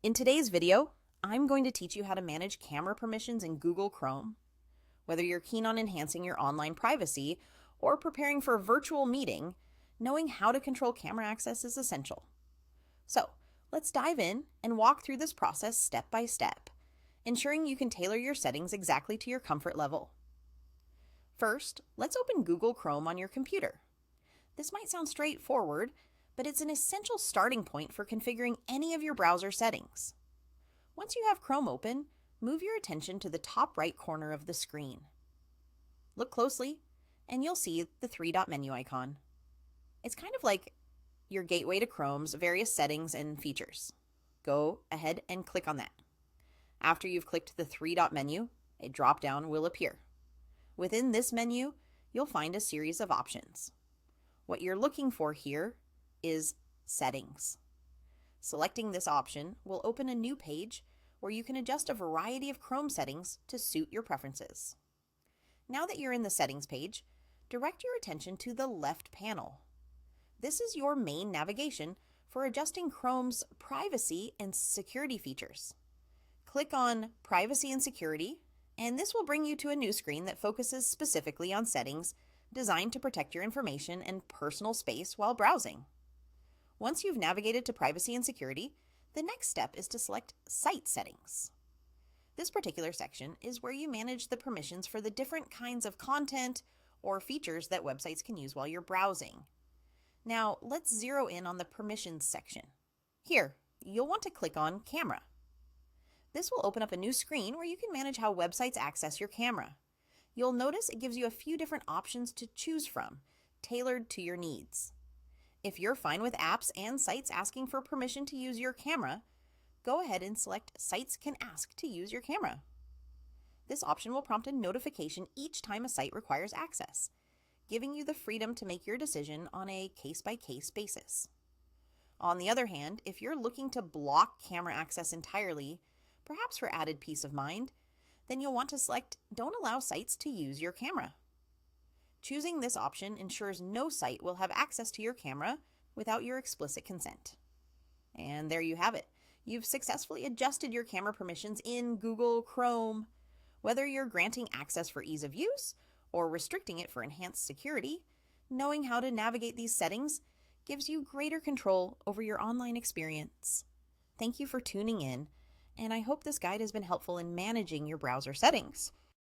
In today's video, I'm going to teach you how to manage camera permissions in Google Chrome. Whether you're keen on enhancing your online privacy or preparing for a virtual meeting, knowing how to control camera access is essential. So, let's dive in and walk through this process step by step, ensuring you can tailor your settings exactly to your comfort level. First, let's open Google Chrome on your computer. This might sound straightforward, but it's an essential starting point for configuring any of your browser settings. Once you have Chrome open, move your attention to the top right corner of the screen. Look closely, and you'll see the three-dot menu icon. It's kind of like your gateway to Chrome's various settings and features. Go ahead and click on that. After you've clicked the three-dot menu, a drop-down will appear. Within this menu, you'll find a series of options. What you're looking for here is Settings. Selecting this option will open a new page where you can adjust a variety of Chrome settings to suit your preferences. Now that you're in the Settings page, direct your attention to the left panel. This is your main navigation for adjusting Chrome's privacy and security features. Click on Privacy and Security, and this will bring you to a new screen that focuses specifically on settings designed to protect your information and personal space while browsing. Once you've navigated to Privacy and Security, the next step is to select Site Settings. This particular section is where you manage the permissions for the different kinds of content or features that websites can use while you're browsing. Now, let's zero in on the Permissions section. Here, you'll want to click on Camera. This will open up a new screen where you can manage how websites access your camera. You'll notice it gives you a few different options to choose from, tailored to your needs. If you're fine with apps and sites asking for permission to use your camera, go ahead and select Sites Can Ask to use your camera. This option will prompt a notification each time a site requires access, giving you the freedom to make your decision on a case-by-case basis. On the other hand, if you're looking to block camera access entirely, perhaps for added peace of mind, then you'll want to select Don't Allow Sites to Use Your Camera. Choosing this option ensures no site will have access to your camera without your explicit consent. And there you have it. You've successfully adjusted your camera permissions in Google Chrome. Whether you're granting access for ease of use or restricting it for enhanced security, knowing how to navigate these settings gives you greater control over your online experience. Thank you for tuning in, and I hope this guide has been helpful in managing your browser settings.